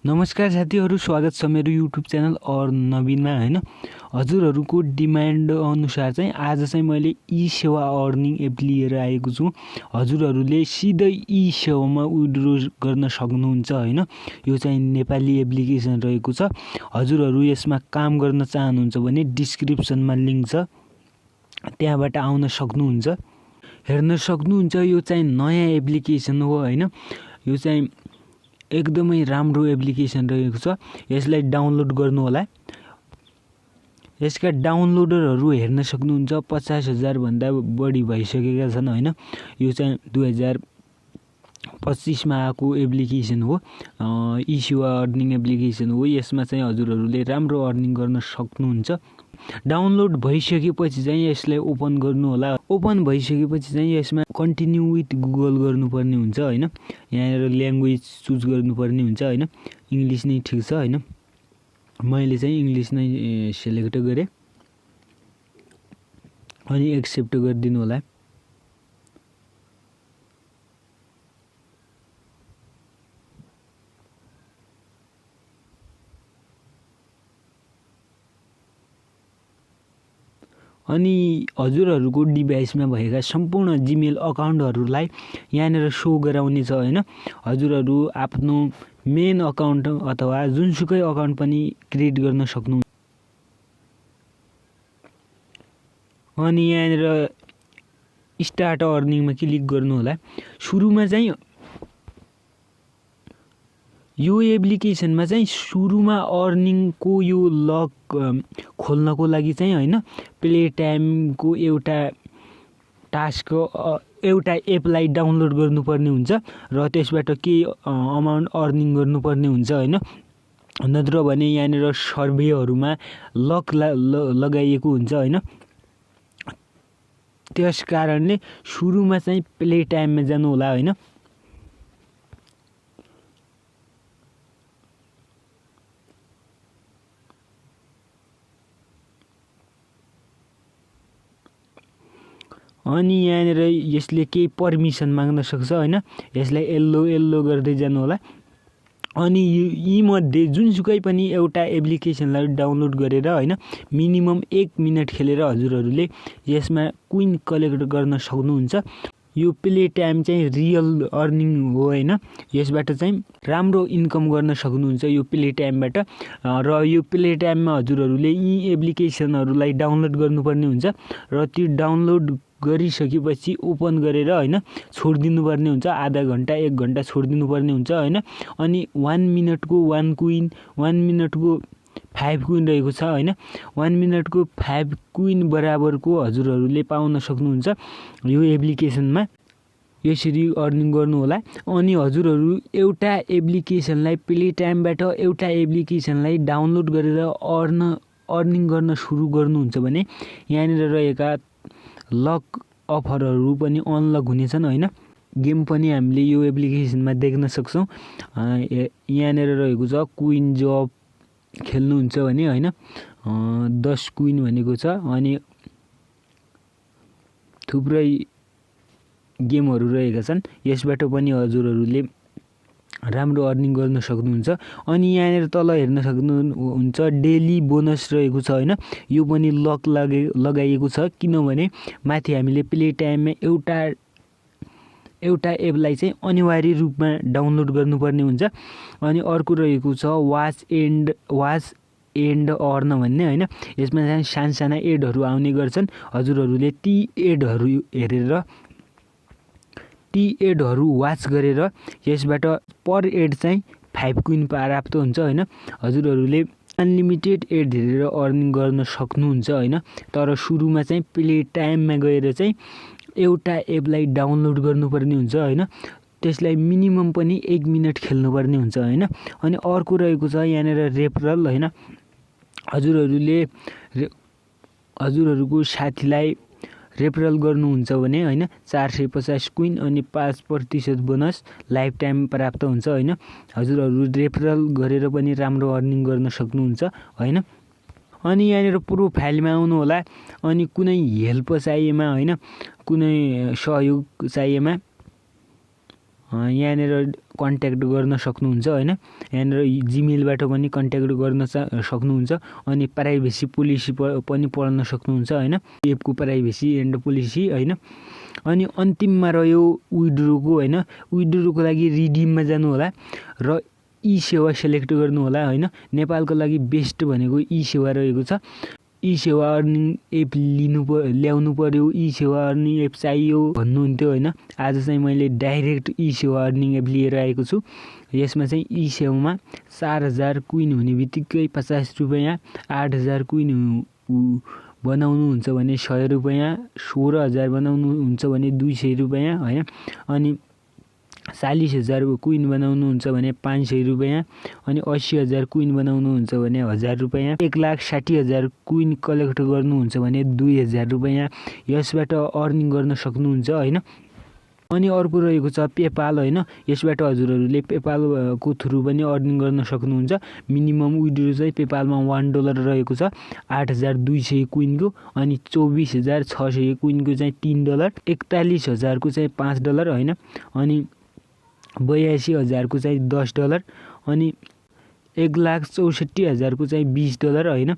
नमस्कार साथीहरू, स्वागत छ मेरो युट्युब च्यानल और नवीनमा हैन। हजुरहरूको डिमान्ड अनुसार चाहिँ आज चाहिँ मैले ई सेवा अर्निङ एप लिएर आएको छु। हजुरहरूले सिधै ई सेवामा विथड्र गर्न सक्नुहुन्छ हैन। यो चाहिँ नेपाली एप्लिकेसन रहेको छ। हजुरहरू यसमा काम गर्न चाहनुहुन्छ भने डिस्क्रिप्सनमा लिंक छ, त्यहाँबाट आउन सक्नुहुन्छ। हेर्न सक्नुहुन्छ यो चाहिँ नयाँ एप्लिकेसन हो हैन। यो चाहिँ एकदमै राम्रो एप्लिकेसन रहेको छ। यसलाई डाउनलोड गर्नु होला। यसका डाउनलोडरहरू हेर्न सक्नुहुन्छ 50,000 भन्दा बढी भइसकेका छन् हैन। यो चाहिँ 2025 मा आएको एप्लिकेसन हो। ई सेवा अर्निङ एप्लिकेसन हो। यसमा चाहिँ हजुरहरूले राम्रो अर्निङ गर्न सक्नुहुन्छ। डाउनलोड भइसकेपछि चाहिँ यसलाई ओपन गर्नु होला। ओपन भइसकेपछि चाहिँ यसमा कन्टिन्यू विथ गुगल गर्नुपर्ने हुन्छ हैन। यहाँ ल्याङ्ग्वेज चुज गर्नुपर्ने हुन्छ हैन। इंग्लिश नै ठीक छ हैन। मैले चाहिँ इंग्लिश नै सिलेक्ट गरे अनि एक्सेप्ट गरिदिनु होला। अनि हजुरहरूको डिभाइसमा भएका सम्पूर्ण जीमेल अकाउन्टहरूलाई यहाँनिर शो गराउने छ हैन। हजुरहरू आफ्नो मेन अकाउन्ट अथवा जुनसुकै अकाउन्ट पनि क्रिएट गर्न सक्नुहुन्छ। अनि यहाँनिर स्टार्ट अर्निङमा क्लिक गर्नु होला। सुरुमा चाहिँ यो एप्लिकेसनमा चाहिँ सुरुमा अर्निङको यो लक खोल्नको लागि चाहिँ हैन, प्ले टाइमको एउटा टास्क एउटा एपलाई डाउनलोड गर्नुपर्ने हुन्छ र त्यसबाट केही अमाउन्ट अर्निङ गर्नुपर्ने हुन्छ हैन। नत्र भने यहाँनिर सर्भेहरुमा लक लगाइएको हुन्छ हैन। त्यस कारणले सुरुमा चाहिँ प्ले टाइममा जानु होला हैन। अनि यहाँनिर यसले केही परमिसन माग्न सक्छ हैन। यसलाई येल्लो गर्दै जानु होला। अनि यी मध्ये जुनसुकै पनि एउटा एप्लिकेसनलाई डाउनलोड गरेर हैन मिनिमम 1 मिनेट खेलेर हजुरहरूले यसमा क्विन कलेक्ट गर्न सक्नुहुन्छ। यो प्ले टाइम चाहिँ रियल अर्निङ हो हैन। यसबाट चाहिँ राम्रो इन्कम गर्न सक्नुहुन्छ यो प्ले टाइमबाट। र यो प्ले टाइममा हजुरहरूले यी एप्लिकेसनहरूलाई डाउनलोड गर्नुपर्ने हुन्छ र त्यो डाउनलोड गरिसकेपछि ओपन गरेर हैन छोड्दिनु पर्ने हुन्छ। आधा घण्टा 1 घण्टा छोड्दिनु पर्ने हुन्छ हैन। अनि 1 मिनेटको 1 क्विन, 1 मिनेटको 5 क्विन रहेको छ हैन। 1 मिनेटको 5 क्विन बराबरको हजुरहरूले पाउन सक्नुहुन्छ यो एप्लिकेसनमा। यसरी अर्निङ गर्नु होला। अनि हजुरहरू एउटा एप्लिकेसनलाई प्ले टाइमबाट एउटा एप्लिकेसनलाई डाउनलोड गरेर अर्निङ गर्न सुरु गर्नुहुन्छ भने यहाँनिर रहेका लक अफरहरू पनि अनलक हुनेछन् हैन। गेम पनि हामीले यो एप्लिकेसनमा देख्न सक्छौं। यहाँनिर रहेको छ क्विन जब खेल्नुहुन्छ भने हैन 10 क्विन भनेको छ। अनि थुप्रै गेमहरू रहेका छन्। यसबाट पनि हजुरहरूले राम्रो अर्निङ गर्न सक्नुहुन्छ। अनि यहाँनिर तल हेर्न सक्नुहुन्छ डेली बोनस रहेको छ हैन। यो पनि लक लगाइएको छ किनभने माथि हामीले प्ले टाइममा एउटा एपलाई चाहिँ अनिवार्य रूपमा डाउनलोड गर्नुपर्ने हुन्छ। अनि अर्को रहेको छ वाच एन्ड अर्न भन्ने हैन। यसमा चाहिँ सानसाना एडहरू आउने गर्छन्। हजुरहरूले ती एडहरू वाच गरेर यसबाट पर एड चाहिँ 5 क्विन प्राप्त हुन्छ हैन। हजुरहरूले अनलिमिटेड एड हेरेर अर्निङ गर्न सक्नुहुन्छ हैन। तर सुरुमा चाहिँ प्ले टाइममा गएर चाहिँ एउटा एपलाई डाउनलोड गर्नुपर्ने हुन्छ हैन। त्यसलाई मिनिमम पनि 1 मिनेट खेल्नुपर्ने हुन्छ हैन। अनि अर्को रहेको छ यहाँनिर रेफरल हैन। हजुरहरूको साथीलाई रेफरल गर्नुहुन्छ भने हैन 450 क्विन अनि 5% बोनस लाइफ टाइम प्राप्त हुन्छ हैन। हजुरहरू रेफरल गरेर पनि राम्रो अर्निङ गर्न सक्नुहुन्छ हैन। अनि यहाँनिर प्रोफाइलमा आउनु होला। अनि कुनै हेल्प चाहिएमा हैन, कुनै सहयोग चाहिएमा यहाँनिर कन्ट्याक्ट गर्न सक्नुहुन्छ होइन। यहाँनिर जिमेलबाट पनि कन्ट्याक्ट गर्न सक्नुहुन्छ। अनि प्राइभेसी पोलिसी पनि पढ्न सक्नुहुन्छ होइन, एपको प्राइभेसी एन्ड पोलिसी होइन। अनि अन्तिममा रह्यो विड्रोको होइन। विड्रोको लागि रिडिममा जानु होला र ई सेवा सेलेक्ट गर्नु होला होइन। नेपालको लागि बेस्ट भनेको ई सेवा रहेको छ। ई सेवा अर्निङ एप ल्याउनु पर्यो, ई सेवा अर्निङ एप चाहियो भन्नुहुन्थ्यो होइन। आज चाहिँ मैले डाइरेक्ट ई सेवा अर्निङ एप लिएर आएको छु। यसमा चाहिँ ई सेवामा 4000 कोइन हुने बित्तिकै 50 रुपियाँ, 8000 कोइन बनाउनुहुन्छ भने 100 रुपियाँ, 16000 बनाउनुहुन्छ भने 200 रुपियाँ होइन। अनि 40000 कोइन बनाउनुहुन्छ भने 500 रुपियाँ, अनि 80000 कोइन बनाउनुहुन्छ भने 1000 रुपियाँ, 1,60,000 कोइन कलेक्ट गर्नुहुन्छ भने 2000 रुपियाँ यसबाट अर्निङ गर्न सक्नुहुन्छ होइन। अनि अर्को रहेको छ पेपाल होइन। यसबाट हजुरहरूले पेपालको थ्रु पनि अर्निङ गर्न सक्नुहुन्छ। मिनिमम विड्रो चाहिँ पेपालमा $1 रहेको छ 8200 कोइनको, अनि 24600 कोइनको चाहिँ $3, 41000 को चाहिँ $5 होइन, अनि 82000 को चाहिँ $10, अनि 1,64,000 को चाहिँ $20 होइन।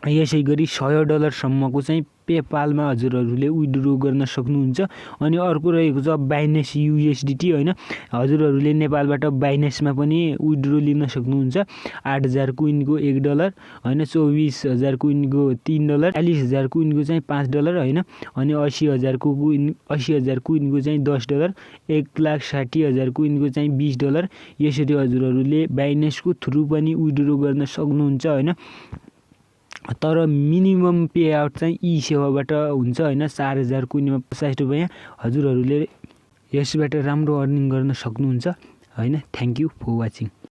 यसै गरी $100 सम्मको चाहिँ पेपालमा हजुरहरूले विड्रो गर्न सक्नुहुन्छ। अनि अर्को रहेको छ बाइनेन्स USDT होइन। हजुरहरूले नेपालबाट बाइनेन्समा पनि विड्रो लिन सक्नुहुन्छ। 8000 कोइनको $1 होइन, 24000 कोइनको $3, 40000 कोइनको चाहिँ $5 होइन, अनि 80000 कोइनको चाहिँ $10, 1,60,000 कोइनको चाहिँ $20। यसरी हजुरहरूले बाइनेन्सको थ्रु पनि विड्रो गर्न सक्नुहुन्छ होइन। तर मिनिमम पे आउट चाहिँ ई सेवाबाट हुन्छ होइन। 4000 कोइनमा 50 रुपियाँ। हजुरहरूले यसबाट राम्रो अर्निङ गर्न सक्नुहुन्छ होइन। Thank you for watching.